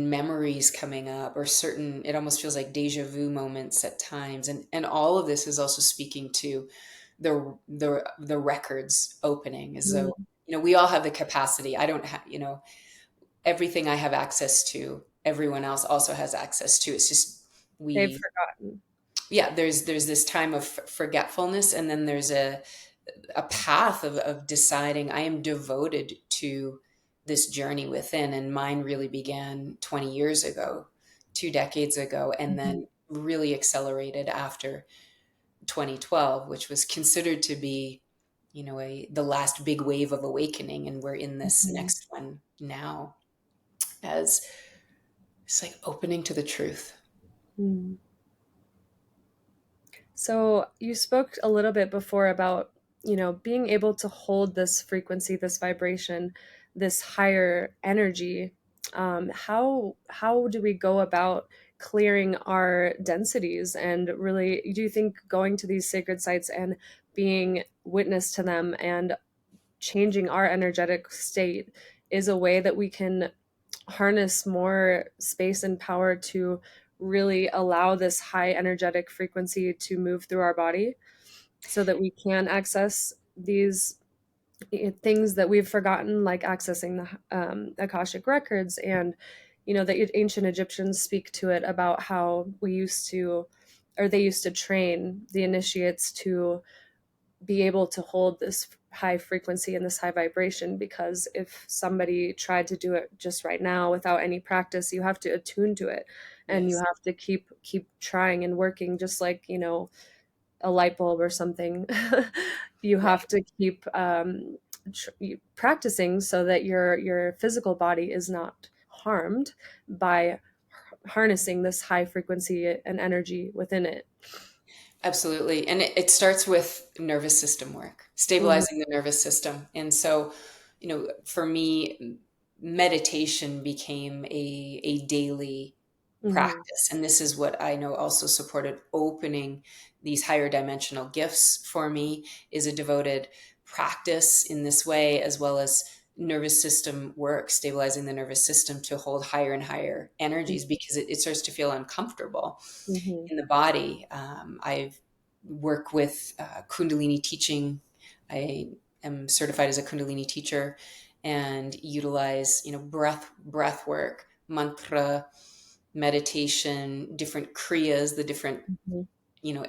memories coming up, or certain, it almost feels like deja vu moments at times. And all of this is also speaking to the records opening, as though, Mhm. we all have the capacity. I don't have, everything I have access to, everyone else also has access to. It's just, They've we forgotten. yeah, there's this time of forgetfulness, and then there's a path of deciding, I am devoted to this journey within. And mine really began 20 years ago, 2 decades ago, and Mhm. then really accelerated after 2012, which was considered to be, the last big wave of awakening. And we're in this Mhm. next one now, as it's like opening to the truth. Mm. So you spoke a little bit before about, being able to hold this frequency, this vibration, this higher energy. How do we go about clearing our densities? And really, do you think going to these sacred sites and being witness to them and changing our energetic state is a way that we can harness more space and power to really allow this high energetic frequency to move through our body? so that we can access these things that we've forgotten, like accessing the Akashic records. And, the ancient Egyptians speak to it about how we used to, or they used to train the initiates to be able to hold this high frequency and this high vibration, because if somebody tried to do it just right now without any practice, you have to attune to it, and you Yes. have to keep trying and working, just like, a light bulb or something. You Right. have to keep practicing so that your physical body is not harmed by harnessing this high frequency and energy within it. Absolutely. And it starts with nervous system work, Mhm, stabilizing the nervous system. And so, for me, meditation became a daily mhm, practice. And this is what I know also supported opening these higher dimensional gifts for me, is a devoted practice in this way, as well as nervous system work, stabilizing the nervous system to hold higher and higher energies, because it starts to feel uncomfortable mhm, in the body. I've work with Kundalini teaching. I am certified as a Kundalini teacher and utilize, breath work, mantra, meditation, different kriyas, the different, mhm,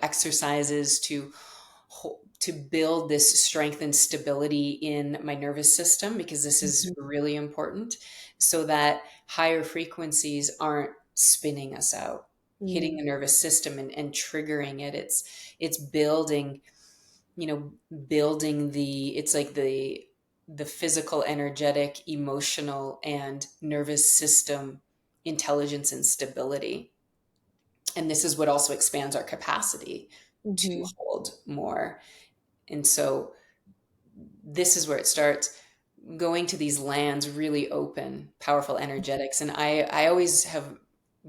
exercises to build this strength and stability in my nervous system, because this is mhm, really important, so that higher frequencies aren't spinning us out, hitting mhm, the nervous system and triggering it. It's building, building it's like the physical, energetic, emotional, and nervous system intelligence and stability. And this is what also expands our capacity to mhm, hold more. And so this is where it starts. Going to these lands really open, powerful energetics. And I always have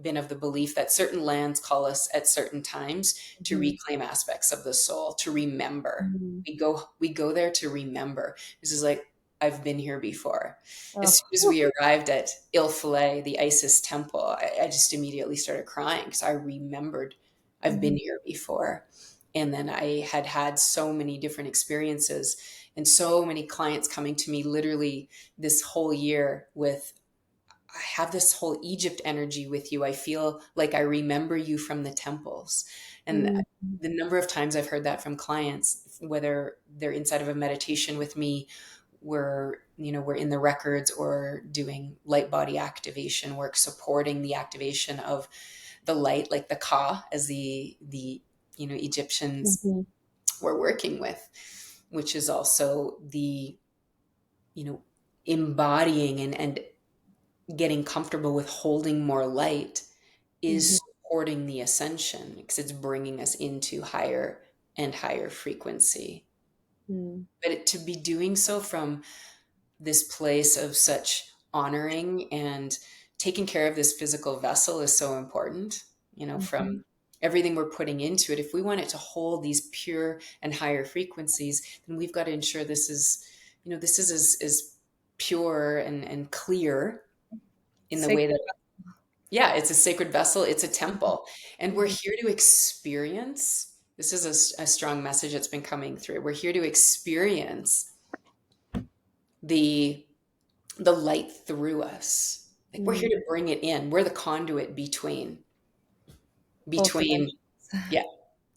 been of the belief that certain lands call us at certain times to mhm, reclaim aspects of the soul, to remember. mhm. We go there to remember. This is like, I've been here before. As Oh, soon as we arrived at Il Filet, the Isis temple, I just immediately started crying because I remembered I've been mhm, here before. And then I had had so many different experiences and so many clients coming to me literally this whole year with, I have this whole Egypt energy with you. I feel like I remember you from the temples. And mhm, the number of times I've heard that from clients, whether they're inside of a meditation with me, we're in the records, or doing light body activation work, supporting the activation of the light, like the Ka, as the Egyptians mhm, were working with, which is also the, you know, embodying and getting comfortable with holding more light, mhm, is supporting the ascension, because it's bringing us into higher and higher frequency. mhm, But to be doing so from this place of such honoring and taking care of this physical vessel is so important, mhm, from everything we're putting into it. If we want it to hold these pure and higher frequencies, then we've got to ensure this is as pure and clear in the way sacred. that, yeah, it's a sacred vessel, it's a temple. And we're Mhm, here to experience, this is a strong message that's been coming through. We're here to experience the the light through us. Like, we're here mhm. to bring it in. We're the conduit Both between, dimensions. yeah,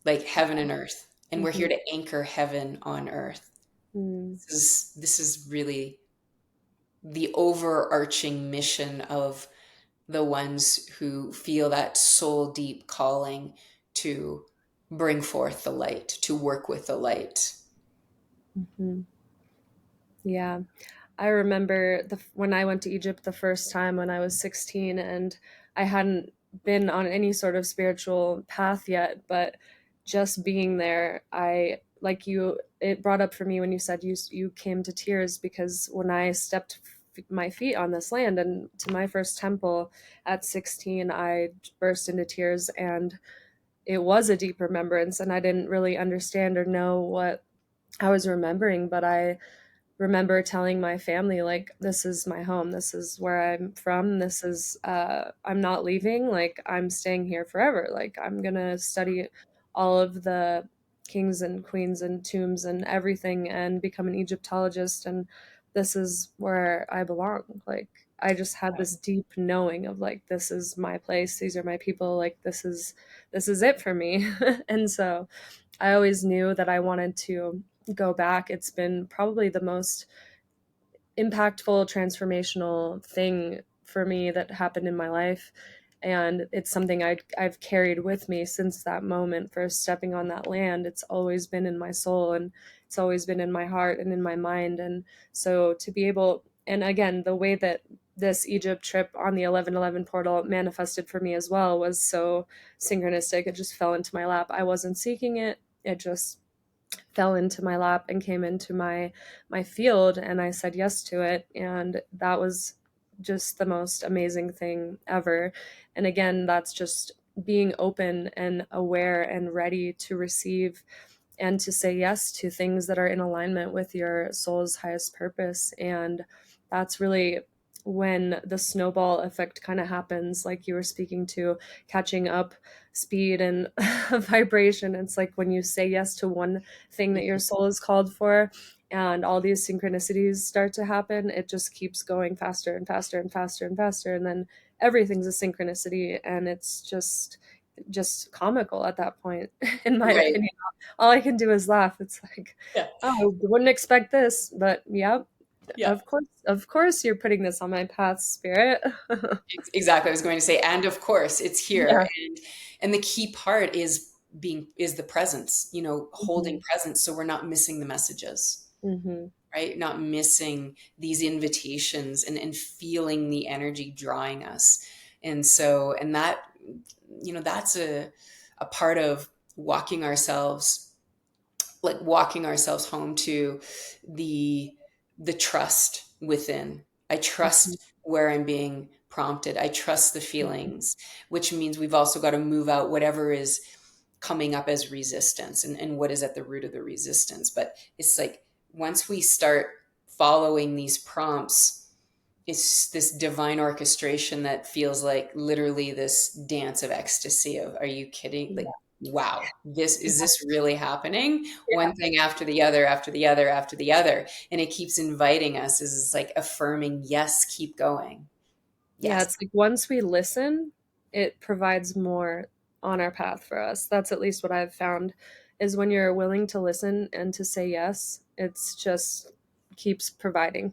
like heaven and earth. And we're here Mhm, to anchor heaven on earth. mhm, This is really the overarching mission of the ones who feel that soul deep calling to bring forth the light, to work with the light. mhm. Yeah. I remember when I went to Egypt the first time when I was 16, and I hadn't been on any sort of spiritual path yet, but just being there, like you, it brought up for me when you said you came to tears, because when I stepped my feet on this land and to my first temple at 16, I burst into tears, and it was a deep remembrance, and I didn't really understand or know what I was remembering, but I remember telling my family, like, this is my home, this is where I'm from, this is I'm not leaving, like, I'm staying here forever, like, I'm gonna study all of the kings and queens and tombs and everything and become an Egyptologist, and this is where I belong. Like I just had this deep knowing of like this is my place, these are my people, like this is it for me. And so I always knew that I wanted to go back. It's been probably the most impactful, transformational thing for me that happened in my life. And it's something I've carried with me since that moment, first stepping on that land. It's always been in my soul, and it's always been in my heart and in my mind. And so to be able, and again, the way that this Egypt trip on the 1111 portal manifested for me as well was so synchronistic. It just fell into my lap. I wasn't seeking it. It just fell into my lap and came into my field, and I said yes to it, and that was just the most amazing thing ever. And again, that's just being open and aware and ready to receive and to say yes to things that are in alignment with your soul's highest purpose. And that's really when the snowball effect kind of happens, like you were speaking to, catching up speed and vibration. It's like when you say yes to one thing that your soul is called for, and all these synchronicities start to happen, it just keeps going faster and faster and faster and faster. And then everything's a synchronicity, and it's just comical at that point, in my Right. opinion. All I can do is laugh. It's like, Yeah. oh, I wouldn't expect this, but yeah, Yeah. of course, you're putting this on my path, spirit. Exactly. I was going to say, and of course, it's here. Yeah. And the key part is the presence, holding Hmm. presence so we're not missing the messages, Hmm. right? Not missing these invitations and feeling the energy drawing us. And so, and that, that's a part of walking ourselves, like walking ourselves home to the the trust within. I Hmm. trust where I'm being prompted. I trust the feelings, which means we've also got to move out whatever is coming up as resistance, and what is at the root of the resistance. But it's like once we start following these prompts, it's this divine orchestration that feels like literally this dance of ecstasy of, are you kidding? Like, wow, this really happening? One thing after the other, after the other, after the other. And it keeps inviting us, is it's like affirming, yes, keep going. Yeah, Yes. it's like once we listen, it provides more on our path for us. That's at least what I've found, is when you're willing to listen and to say yes, it's just keeps providing.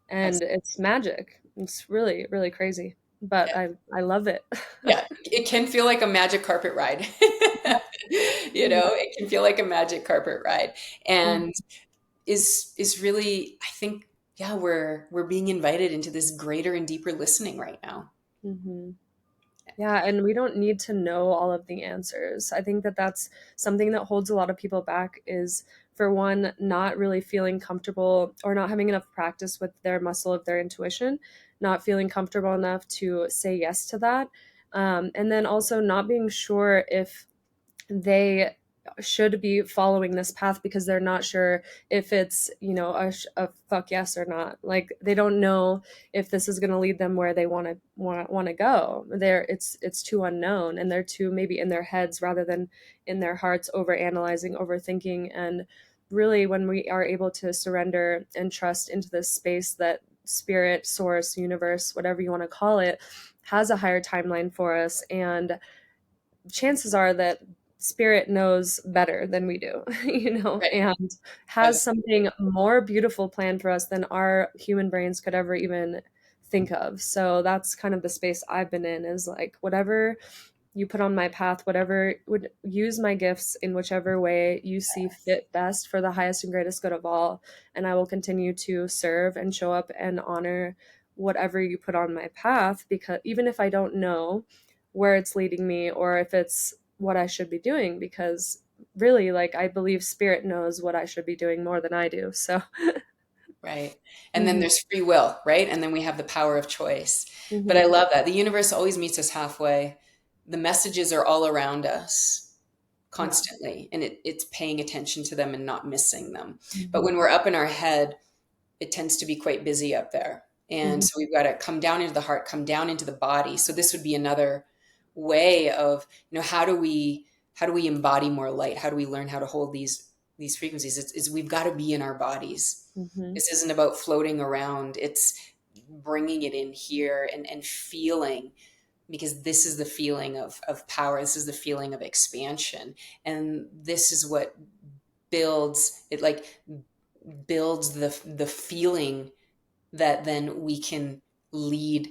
That's, And it's magic. It's really, really crazy. But yeah. I love it. Yeah. It can feel like a magic carpet ride. It can feel like a magic carpet ride. And is really, I think, yeah, we're being invited into this greater and deeper listening right now. Mm-hmm. Yeah, and we don't need to know all of the answers. I think that that's something that holds a lot of people back, is for one, not really feeling comfortable or not having enough practice with their muscle of their intuition, not feeling comfortable enough to say yes to that. And then also not being sure if they should be following this path because they're not sure if it's a fuck yes or not. Like they don't know if this is going to lead them where they want to go. It's too unknown, and they're too maybe in their heads rather than in their hearts, over analyzing, overthinking. And really, when we are able to surrender and trust into this space that spirit, source, universe, whatever you want to call it, has a higher timeline for us, and chances are that spirit knows better than we do, Right. and I has was, something more beautiful planned for us than our human brains could ever even think of. So that's kind of the space I've been in, is like whatever you put on my path, whatever would use my gifts in whichever way you see fit best for the highest and greatest good of all. And I will continue to serve and show up and honor whatever you put on my path, because even if I don't know where it's leading me or if it's what I should be doing, because really, like, I believe spirit knows what I should be doing more than I do. So, right. And then mhm, there's free will, right? And then we have the power of choice. But I mhm, love that. The universe always meets us halfway. The messages are all around us yeah, constantly, and it's paying attention to them and not missing them. But mhm, when we're up in our head, it tends to be quite busy up there. And mhm, so we've got to come down into the heart, come down into the body. So this would be another way of, how do we how do we embody more light? How do we learn how to hold these frequencies? It's we've got to be in our bodies. Mm-hmm. This isn't about floating around. It's bringing it in here and feeling, because this is the feeling of power. This is the feeling of expansion. And this is what builds it, like builds the feeling that then we can lead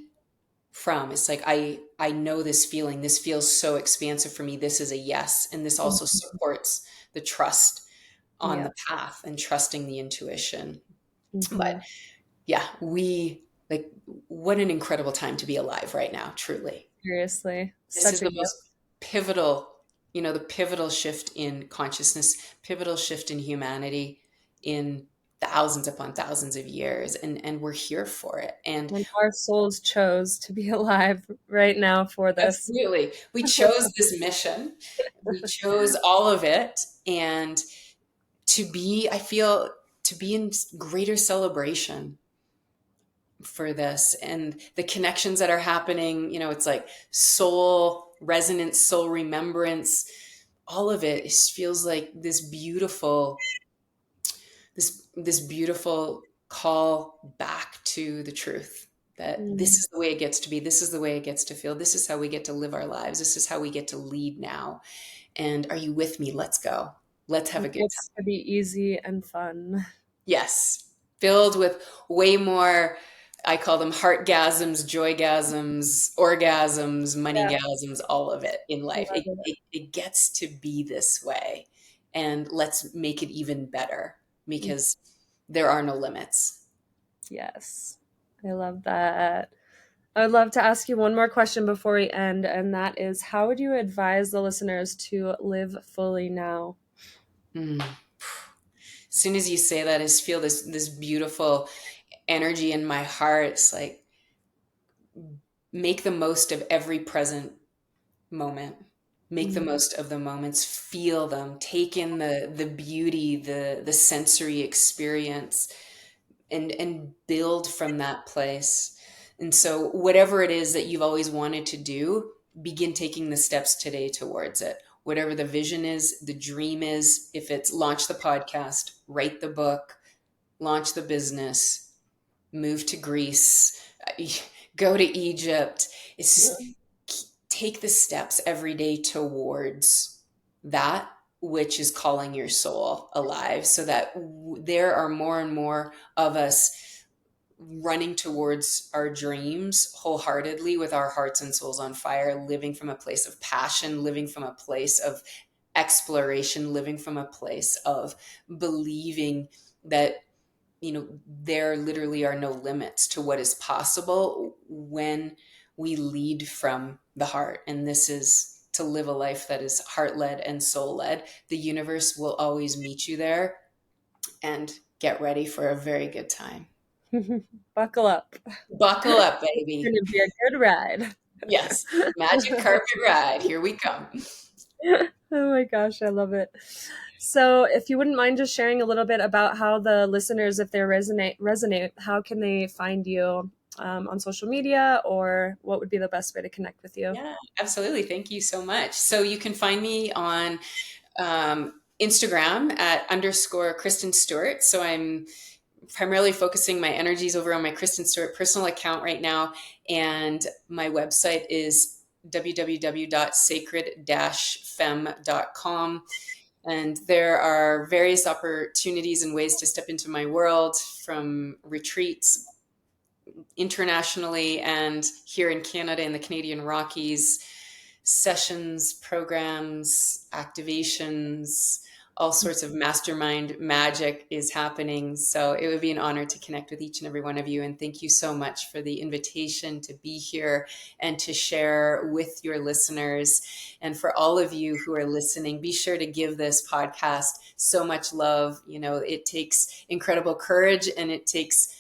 from. It's like, I know this feeling. This feels so expansive for me. This is a yes. And this also supports the trust on Yeah. the path and trusting the intuition. But Mm-hmm. yeah, we like, what an incredible time to be alive right now, truly. Seriously, This such is a the gift. most pivotal, the pivotal shift in consciousness, pivotal shift in humanity in thousands upon thousands of years. And we're here for it. And And our souls chose to be alive right now for this. absolutely, we chose this mission. We chose all of it. And I feel, to be in greater celebration for this and the connections that are happening. It's like soul resonance, soul remembrance, all of it feels like this beautiful call back to the truth, that this Mm. is the way it gets to be, this is the way it gets to feel, this is how we get to live our lives, this is how we get to lead now. And are you with me? Let's go. Let's have a It good time. gets to be easy and fun. Yes, filled with way more. I call them heartgasms, joygasms, orgasms, Yeah, moneygasms, all of it in I life. love it. It gets to be this way. And let's make it even better, Mm. because there are no limits. Yes, I love that. I would love to ask you one more question before we end, and that is, how would you advise the listeners to live fully now? Mm. As soon as you say that, I just feel this beautiful energy in my heart. It's like, make the most of every present moment. Make the Mm. most of the moments, feel them, take in the beauty, the sensory experience, and build from that place. And so whatever it is that you've always wanted to do, begin taking the steps today towards it. Whatever the vision is, the dream is, if it's launch the podcast, write the book, launch the business, move to Greece, go to Egypt. It's just, take the steps every day towards that which is calling your soul alive, so that there are more and more of us running towards our dreams wholeheartedly, with our hearts and souls on fire, living from a place of passion, living from a place of exploration, living from a place of believing that there literally are no limits to what is possible when we lead from the heart. And this is to live a life that is heart led and soul led. The universe will always meet you there, and get ready for a very good time. Buckle up. Buckle up, It's baby. going to be a good ride. Yes. Magic carpet ride. Here we come. Oh my gosh, I love it. So, if you wouldn't mind just sharing a little bit about how the listeners, if they resonate, how can they find you on social media, or what would be the best way to connect with you? Yeah, absolutely. Thank you so much. So you can find me on Instagram at _ Kristen Stewart. So I'm primarily focusing my energies over on my Kristen Stewart personal account right now. And my website is www.sacred-femme.com. And there are various opportunities and ways to step into my world, from retreats internationally and here in Canada in the Canadian Rockies, sessions, programs, activations, all sorts of mastermind magic is happening. So it would be an honor to connect with each and every one of you. And thank you so much for the invitation to be here and to share with your listeners. And for all of you who are listening, be sure to give this podcast so much love. It takes incredible courage, and it takes,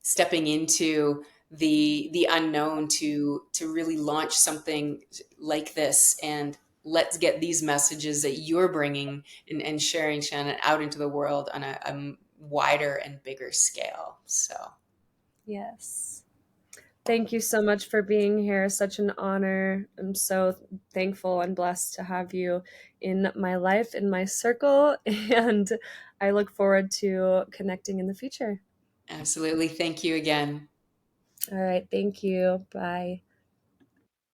stepping into the unknown to really launch something like this. And let's get these messages that you're bringing and sharing, Shannon, out into the world on a wider and bigger scale. So Yes. Thank you so much for being here. Such an honor. I'm so thankful and blessed to have you in my life, in my circle, and I look forward to connecting in the future. Absolutely. Thank you again. All right. Thank you. Bye.